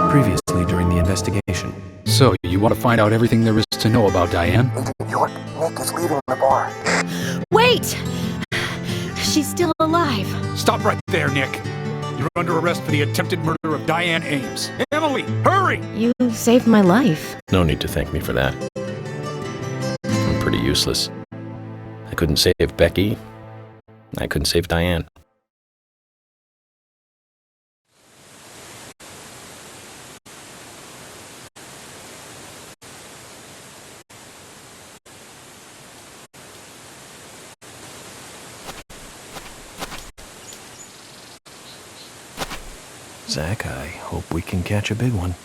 previously during the investigation. So, you want to find out everything there is to know about Diane? Agent York, Nick is leaving the bar. Wait! She's still alive. Stop right there, Nick. You're under arrest for the attempted murder of Diane Ames. Emily, hurry! You saved my life. No need to thank me for that. I'm pretty useless. I couldn't save Becky. I couldn't save Diane. Zach, I hope we can catch a big one.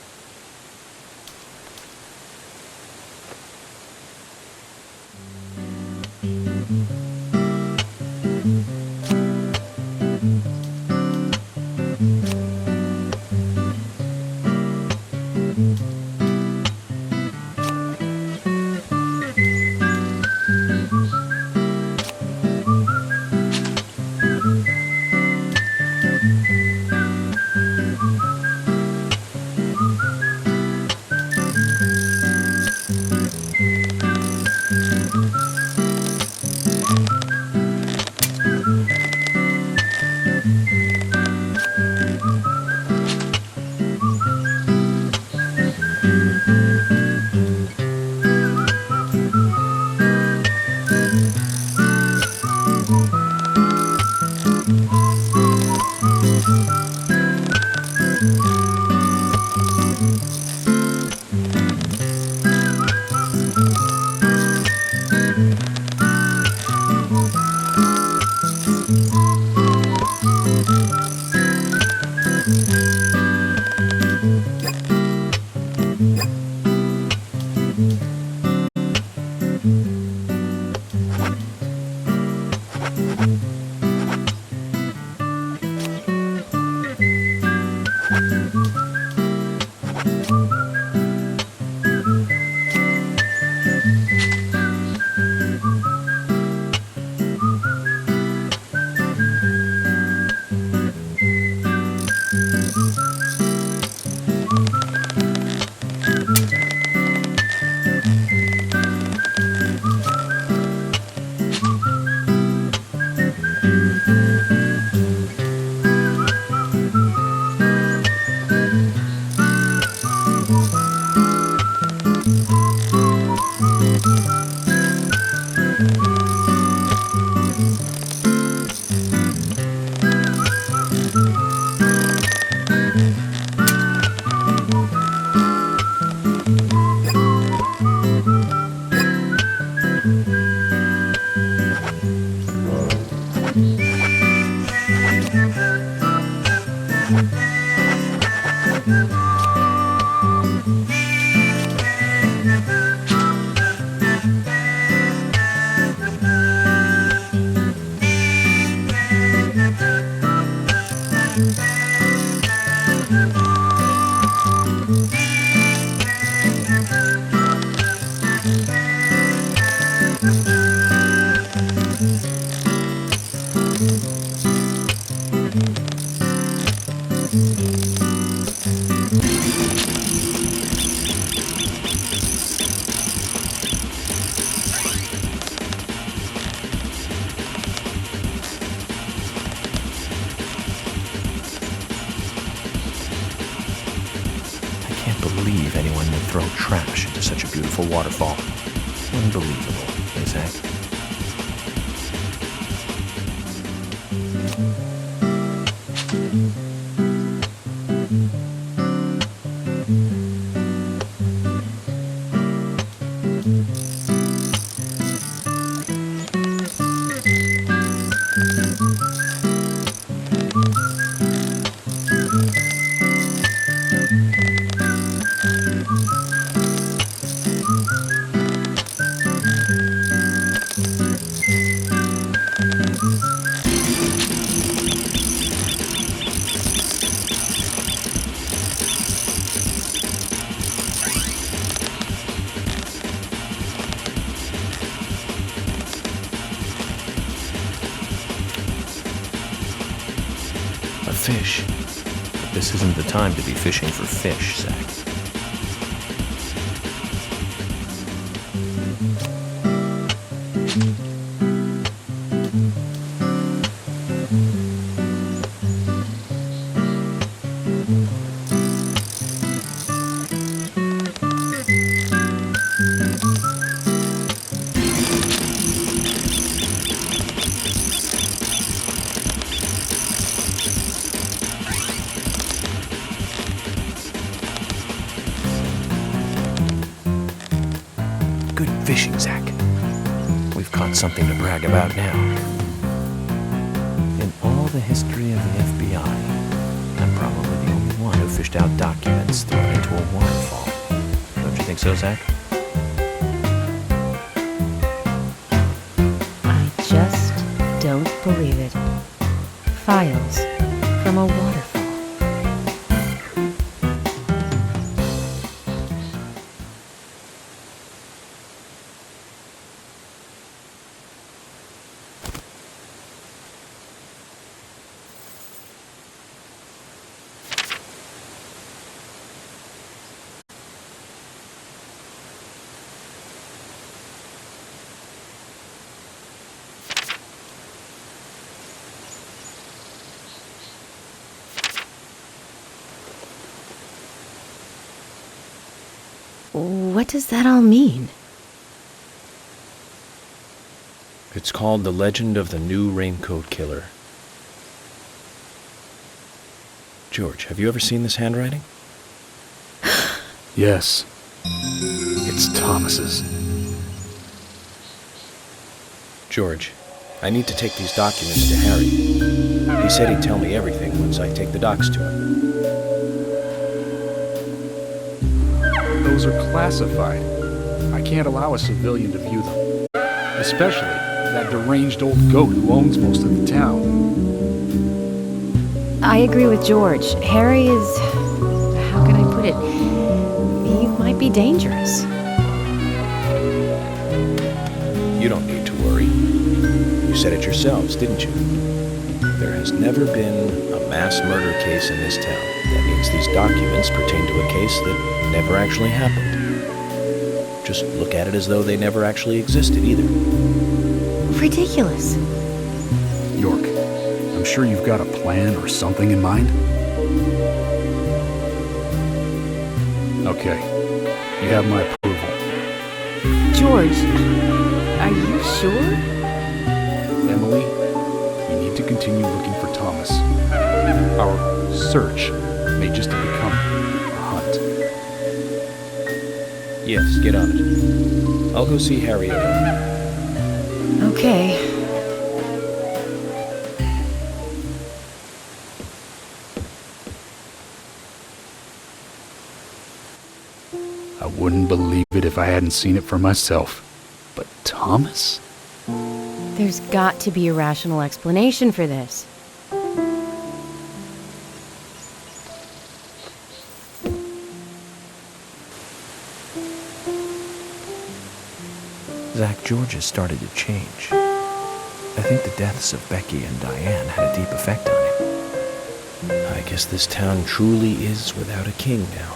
Believe anyone would throw trash into such a beautiful waterfall. Unbelievable, is that? fish. A This isn't the time to be fishing for fish, Zach. Good fishing, Zach. We've caught something to brag about now. In all the history of the FBI, I'm probably the only one who fished out documents thrown into a waterfall. Don't you think so, Zach? I just don't believe it. Files from a waterfall. What does that all mean? It's called The Legend of the New Raincoat Killer. George, have you ever seen this handwriting? Yes. It's Thomas's. George, I need to take these documents to Harry. He said he'd tell me everything once I take the docs to him. Those are classified. I can't allow a civilian to view them. Especially that deranged old goat who owns most of the town. I agree with George. Harry is... how can I put it? He might be dangerous. You don't need to worry. You said it yourselves, didn't you? There has never been a mass murder case in this town. That means these documents pertain to a case that never actually happened. Just look at it as though they never actually existed either. Ridiculous. York, I'm sure you've got a plan or something in mind. Okay, you have my approval. George, are you sure? Emily, we need to continue looking for Thomas. Our search may just have become a hunt. Yes, get on it. I'll go see Harry alone. Okay. I wouldn't believe it if I hadn't seen it for myself. But Thomas? There's got to be a rational explanation for this. Zach, George has started to change. I think the deaths of Becky and Diane had a deep effect on him. I guess this town truly is without a king now.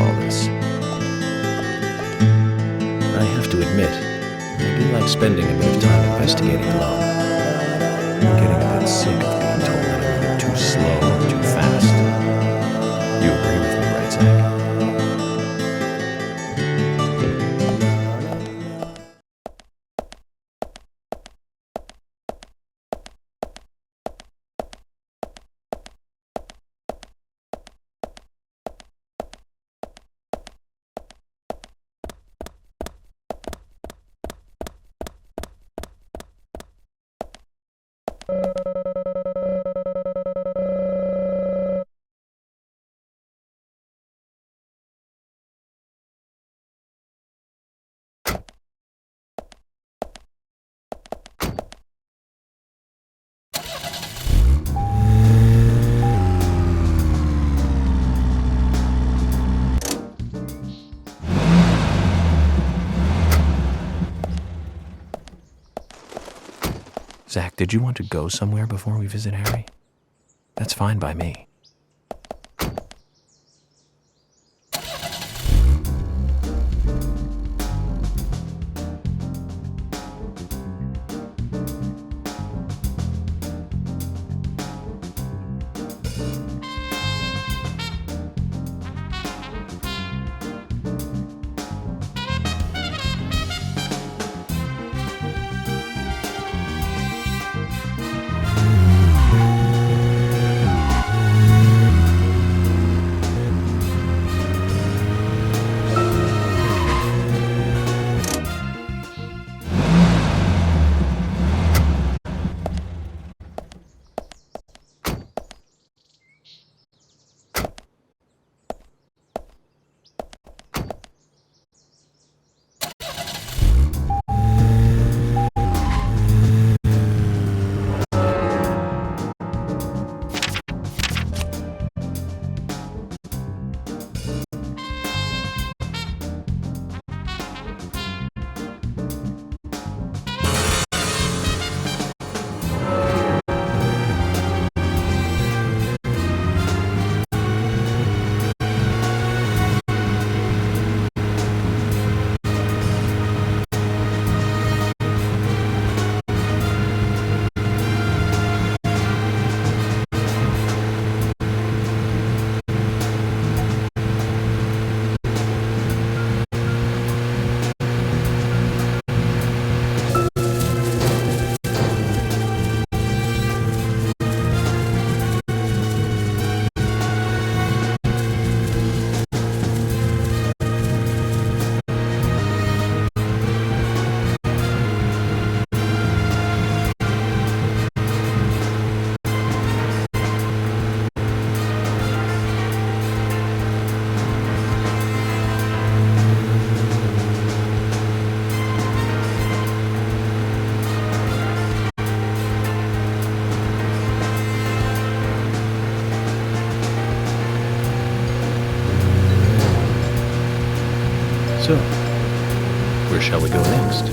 all this. I have to admit, I do like spending a bit of time investigating alone. I'm getting a bit sick of being told that I'm moving too slow or too fast. You agree with me, right, Zach? Zach, did you want to go somewhere before we visit Harry? That's fine by me. So, where shall we go next?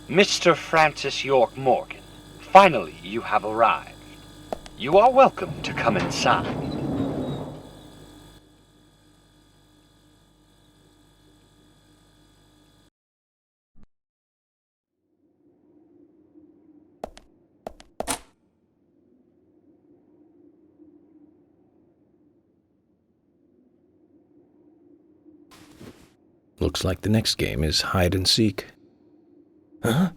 Mr. Francis York Morgan, finally you have arrived. You are welcome to come inside. Looks like the next game is hide and seek. Huh?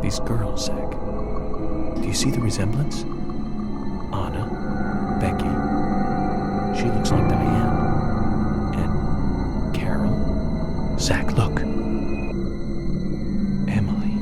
These girls, Zach. Do you see the resemblance? Anna, Becky. She looks like Diane. And Carol. Zach, look. Emily.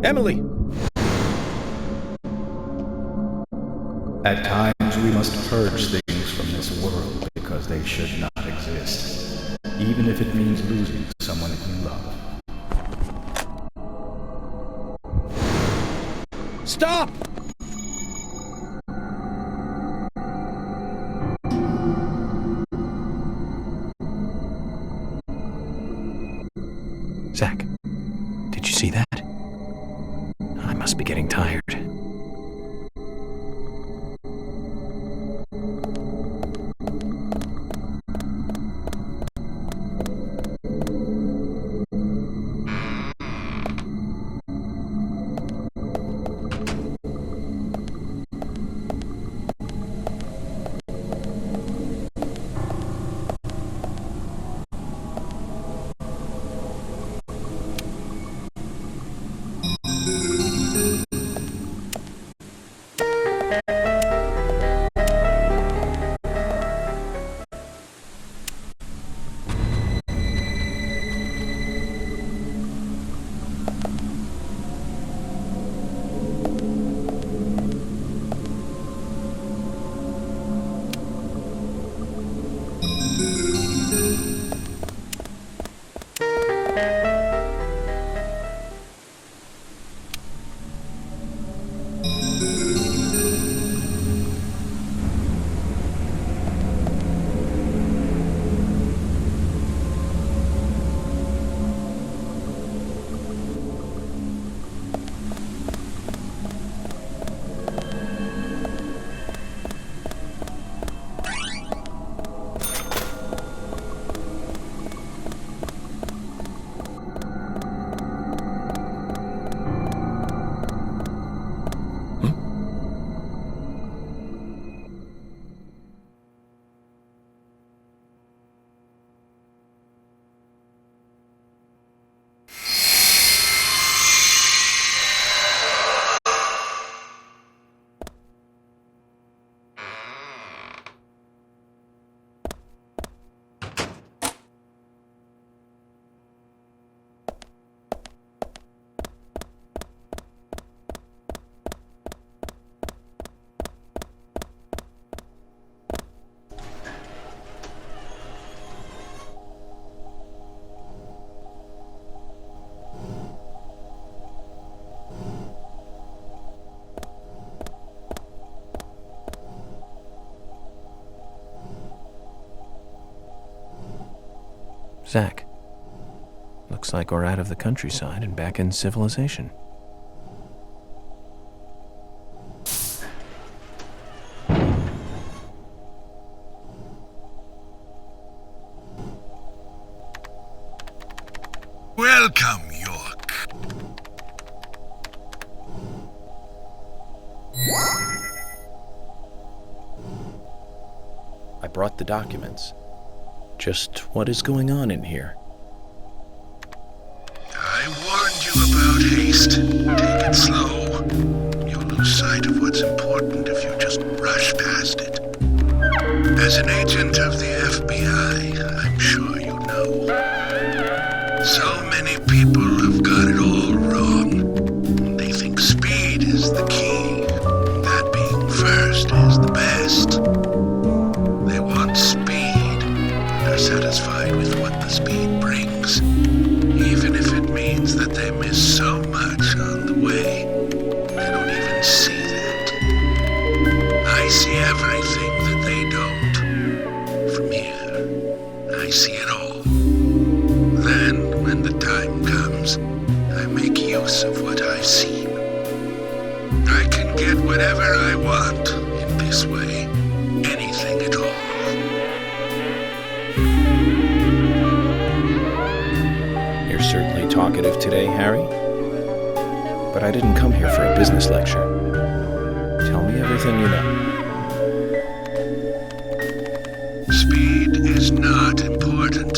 Emily! At times we must purge things from this world because they should not exist, even if it means losing someone you love. Stop! Zach, did you see that? I must be getting tired. Zach, looks like we're out of the countryside and back in civilization. Welcome, York. I brought the documents. Just what is going on in here? I warned you about haste. Take it slow. You'll lose sight of what's important if you just rush past it. As an agent of the FBI, I'm sure you know. So many people have got it all wrong. They think speed is the key. That being first is the best. They want speed. Are satisfied with what the speed brings, even if it means that they miss so much on the way. They don't even see that. I see everything that they don't. From here, I see it all. Then, when the time comes, I make use of what I've seen. I can get whatever I want in this way, anything at all. Certainly talkative today, Harry. But I didn't come here for a business lecture. Tell me everything you know. Speed is not important.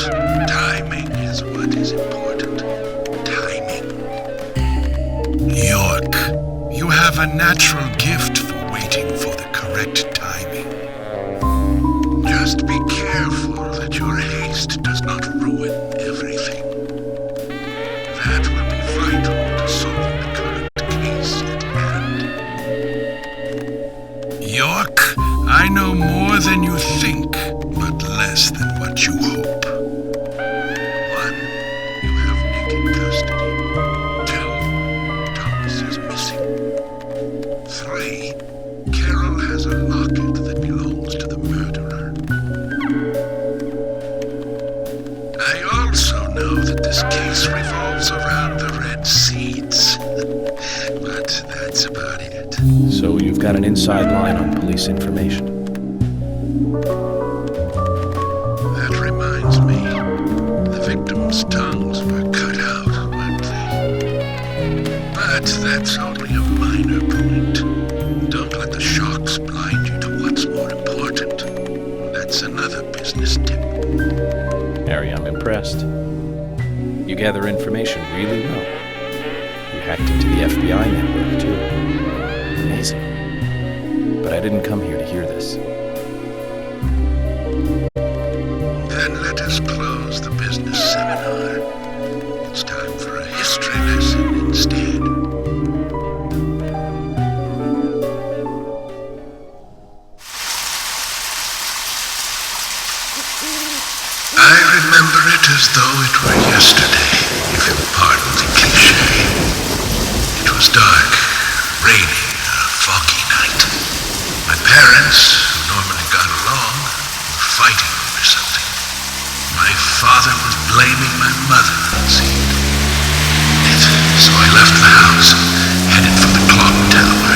Timing is what is important. Timing. York, you have a natural gift for waiting for the correct timing. Just be careful that your haste does not ruin everything. That will be vital to solving the current than you think, but less than what you hope. 1. You have Nick in custody. 2. Thomas is missing. 3. Carol has a locket that belongs to the murderer. I also know that this case revolves around the red seeds. But that's about it. So you've got an inside line on police information. That reminds me. The victims' tongues were cut out, weren't they? But that's only a minor point. Don't let the shocks blind you to what's more important. That's another business tip. Harry, I'm impressed. You gather information really well. You hacked into the FBI network, too. Amazing. But I didn't come here to hear this. Then let us close the business seminar. It's time for a history lesson instead. I remember it as though it were yesterday, if you'll pardon the cliché. It was dark, rainy, a foggy night. My parents, who normally got along, were fighting over something. My father was blaming my mother, it seemed. So I left the house and headed for the clock tower.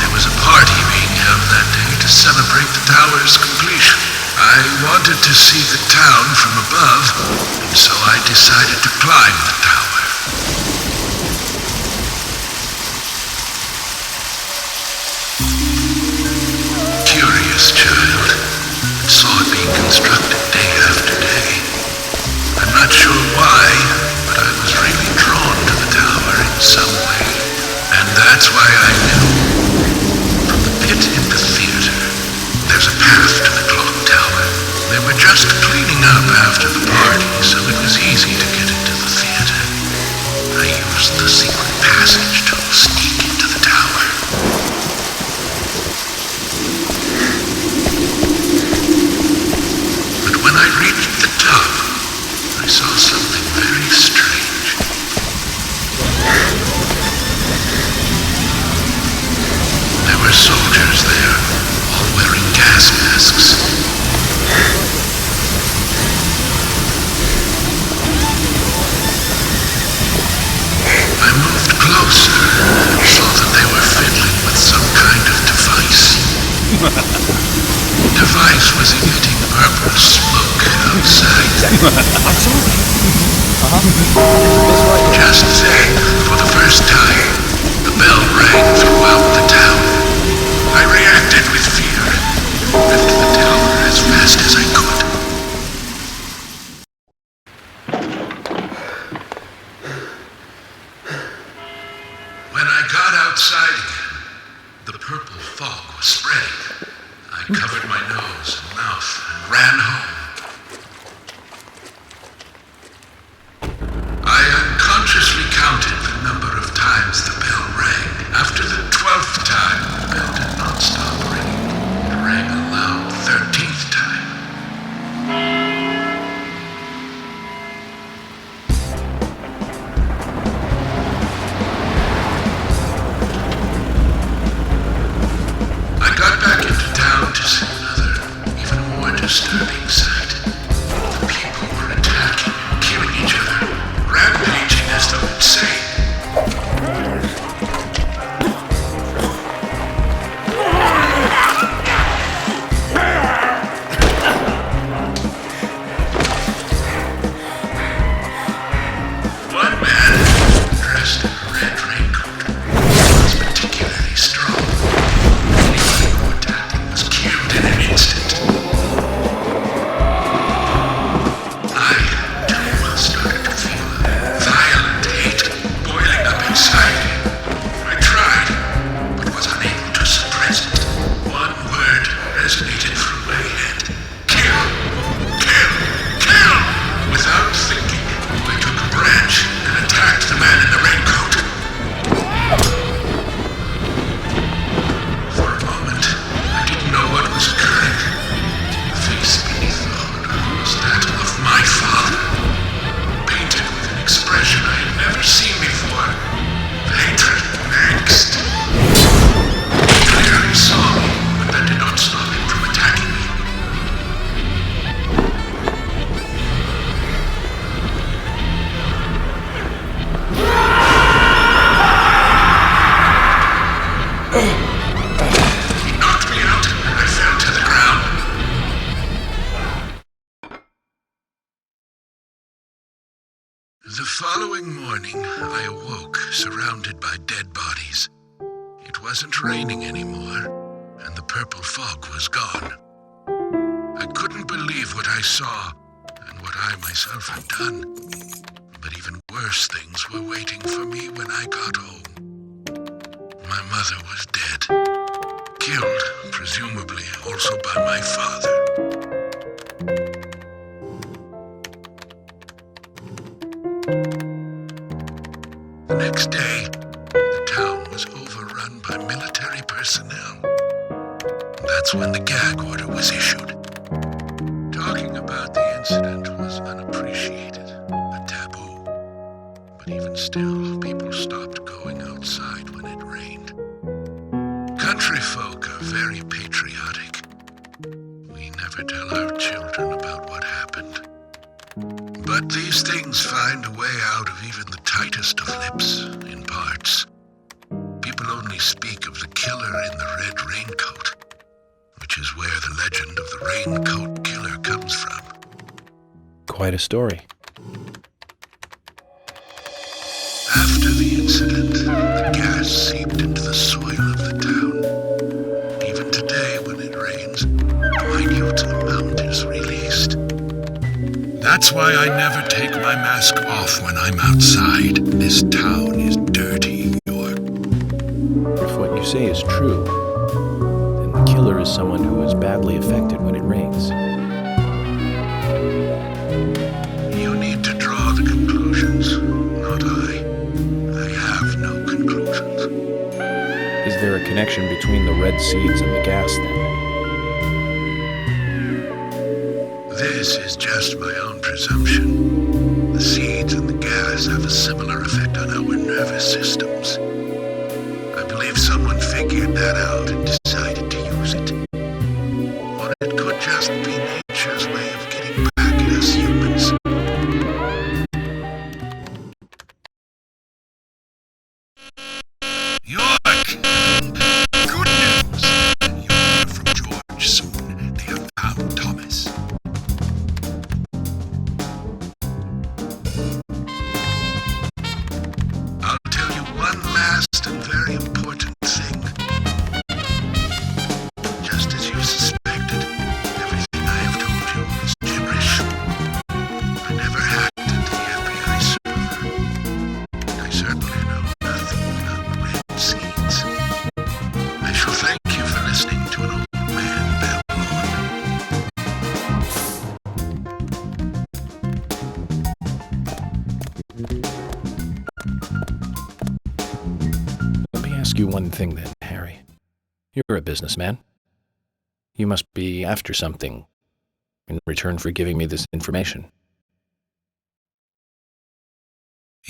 There was a party being held that day to celebrate the tower's completion. I wanted to see the town from above, and so I decided to climb the tower. Curious child, and saw it being constructed day after day. I'm not sure why, but I was really drawn to the tower in some way, and that's why I knew. From the pit in the theater, there's a path to the clock tower. They were just cleaning up after the party, so it was easy to get into the theater. I used the secret passage to sneak into the tower. But when I reached the top, I saw something very strange. There were soldiers there, all wearing gas masks. I moved closer and saw that they were fiddling with some kind of device. The device was emitting purple smoke outside. Just then, for the first time, the bell rang throughout the town. I reacted with fear and left the tower as fast as I could. When I got outside again, the purple fog was spreading. I covered my nose and mouth and ran home. I unconsciously counted the number of times the bell rang. After the 12th time, the bell did not stop ringing. It rang a loud 13th time. I got back into town to see another, even more disturbing sight. The following morning, I awoke surrounded by dead bodies. It wasn't raining anymore, and the purple fog was gone. I couldn't believe what I saw and what I myself had done. But even worse things were waiting for me when I got home. My mother was dead, killed, presumably also by my father. The next day, the town was overrun by military personnel. That's when the gag order was issued. Talking about the incident was unappreciated, a taboo. But even still, people stopped going outside when it rained. Country folk are very patriotic. We never tell our children about what happened. But these things find a way out of even the tightest of lips, in parts. People only speak of the killer in the red raincoat, which is where the legend of the raincoat killer comes from. Quite a story. After the incident, the gas seeped into the soil of the town. Even today, when it rains, a minute amount is released. That's why I never take my mask off when I'm outside. This town is dirty, York. If what you say is true, then the killer is someone who is badly affected when it rains. You need to draw the conclusions, not I. I have no conclusions. Is there a connection between the red seeds and the gas, then? This is just my own presumption. The seeds and the gas have a similar effect on our nervous systems. I believe someone figured that out and decided to use it. Or it could just be nature's way of getting back at us humans. York! Good news! You'll hear from George soon. They have found Thomas. I'll tell you one last and very important thing. Just as you suspected, everything I have told you is gibberish. I never hacked into the FBI server. I certainly know nothing about red seeds. I shall thank you for listening to an old man babble Let me ask you one thing then, Harry. You're a businessman. You must be after something in return for giving me this information.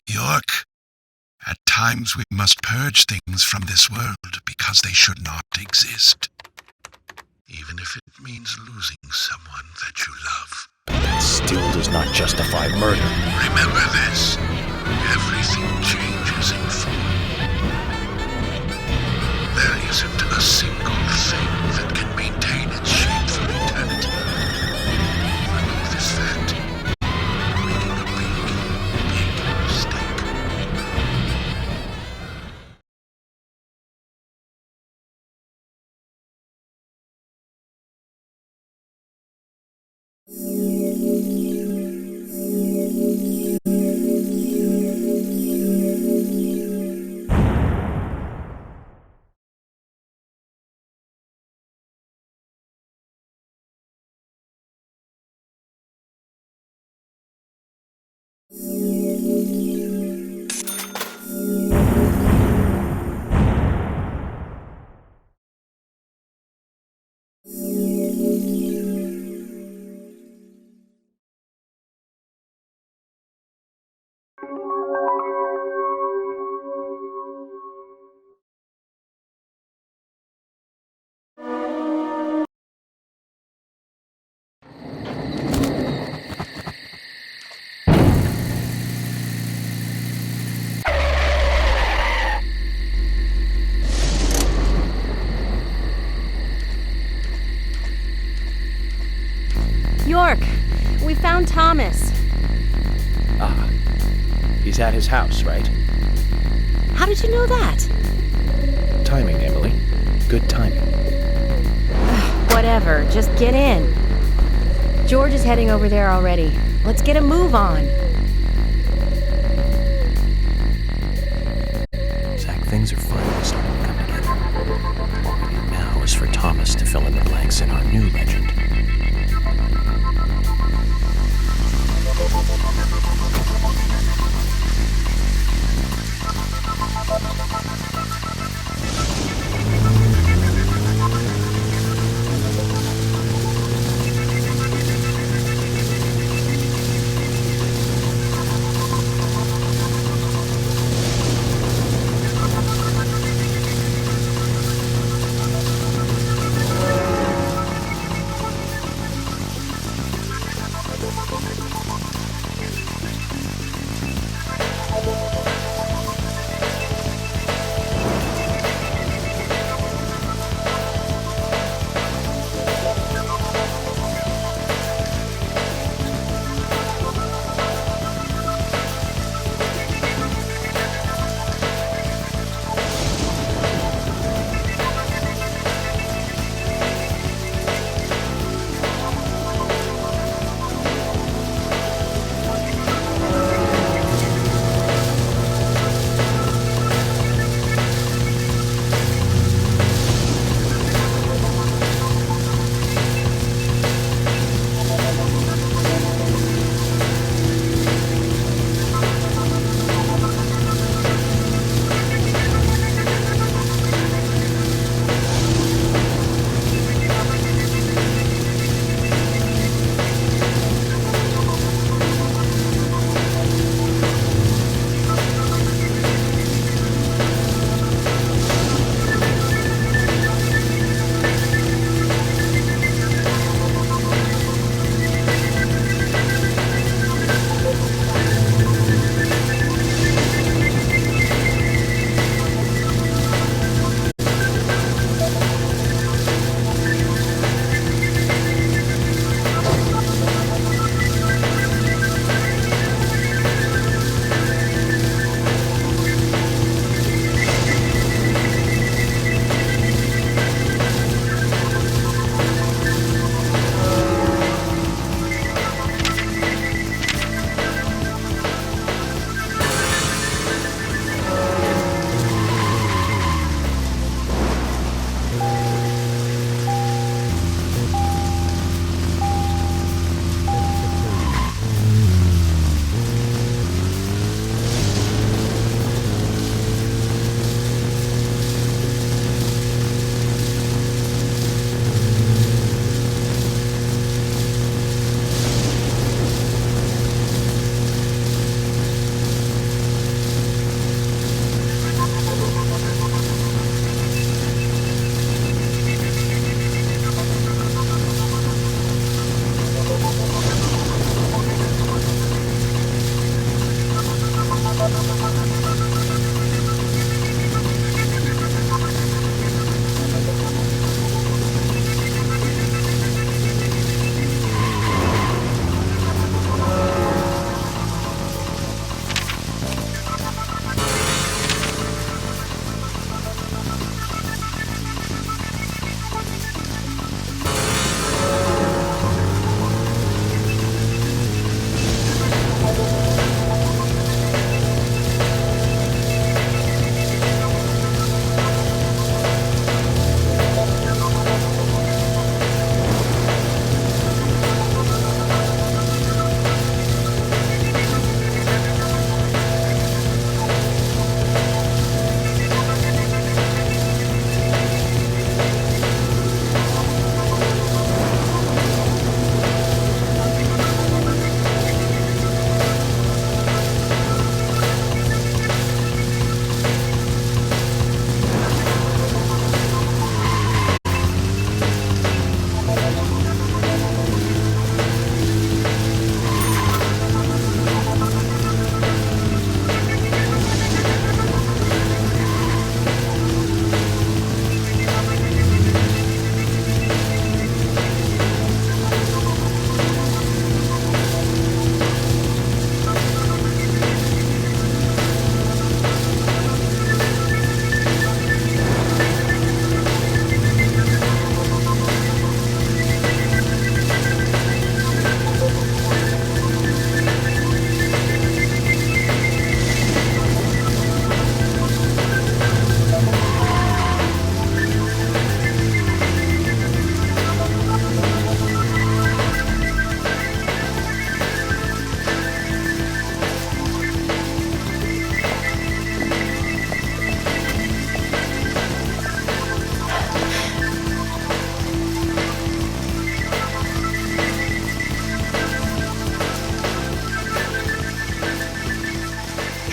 York, at times we must purge things from this world because they should not exist. Even if it means losing someone that you love. That still does not justify murder. Remember this, everything changes in form. There isn't a single thing that can maintain its shape for eternity. I know this fact. You're making a big, big mistake. York, we found Thomas. Ah, He's at his house, right? How did you know that? Timing, Emily. Good timing. Whatever, just get in. George is heading over there already. Let's get a move on. Zach, things are finally starting to come together. What we need now is for Thomas to fill in the blanks in our new legend.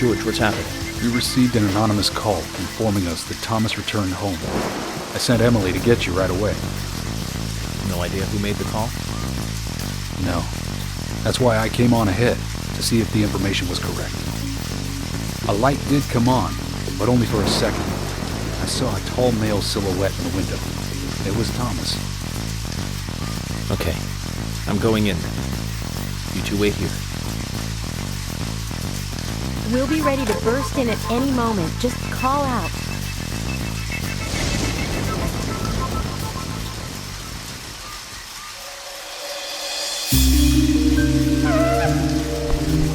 George, what's happening? We received an anonymous call informing us that Thomas returned home. I sent Emily to get you right away. No idea who made the call? No. That's why I came on ahead, to see if the information was correct. A light did come on, but only for a second. I saw a tall male silhouette in the window. It was Thomas. Okay, I'm going in then. You two wait here. We'll be ready to burst in at any moment. Just call out.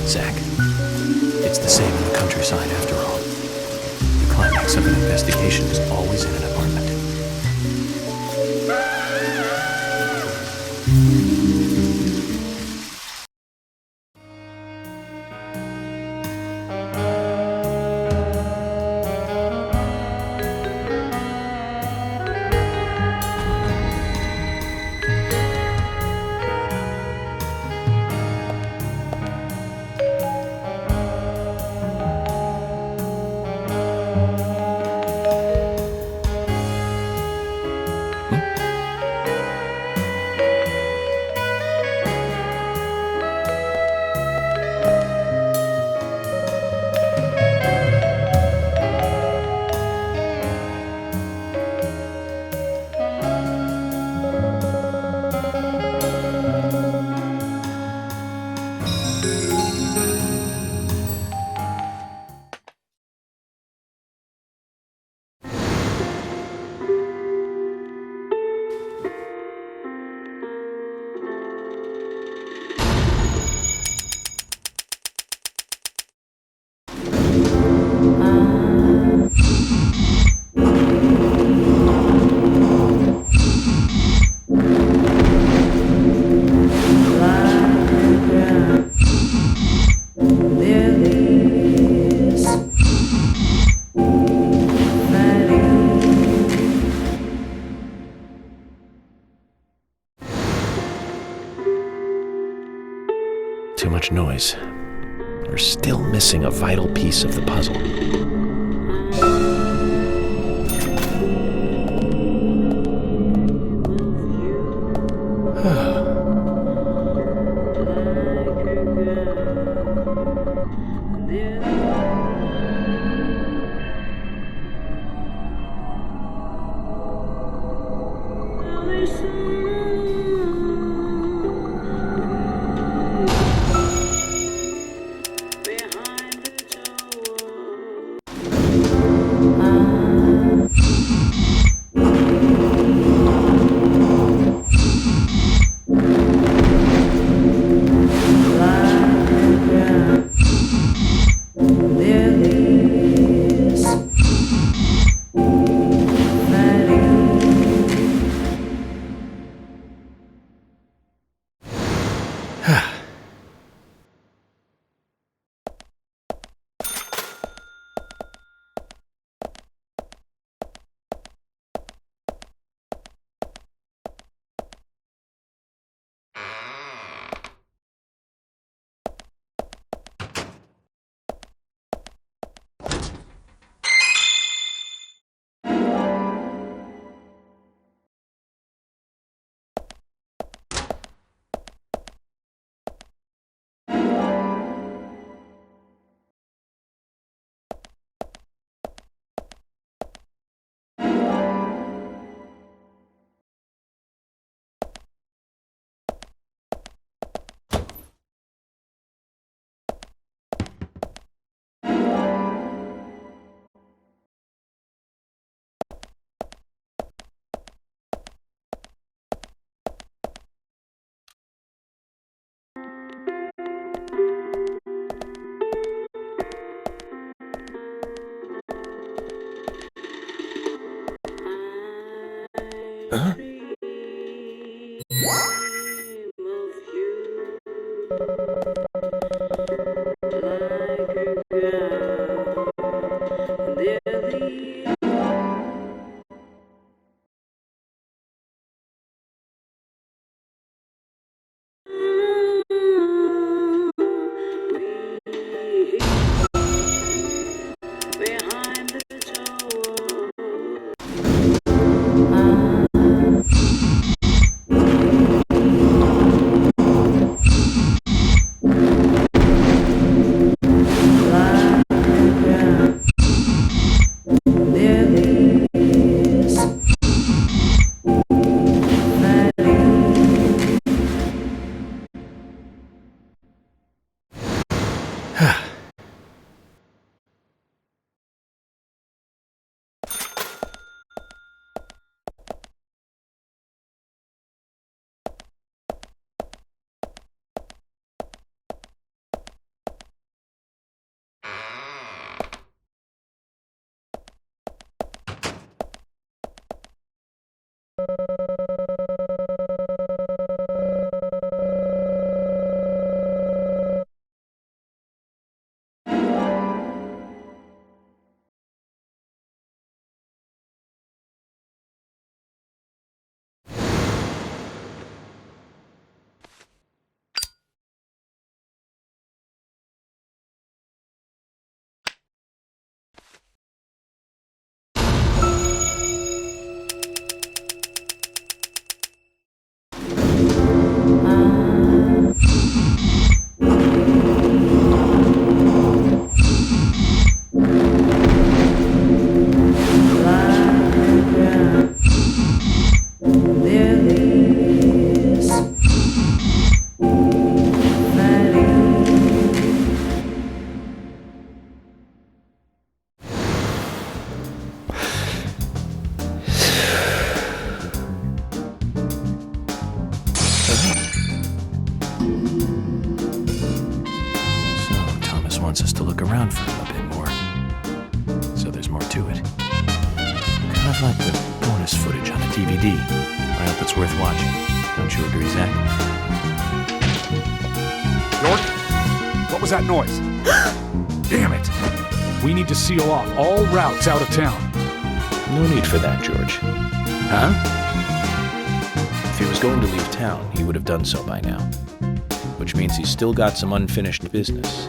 Zach, it's the same in the countryside after all. The climax of an investigation is always in an apartment. Too much noise. We're still missing a vital piece of the puzzle. Huh? wants us to look around for him a bit more. So there's more to it. Kind of like the bonus footage on a DVD. I hope it's worth watching. Don't you agree, Zach? York? What was that noise? Damn it! We need to seal off all routes out of town. No need for that, George. Huh? If he was going to leave town, he would have done so by now. Which means he's still got some unfinished business.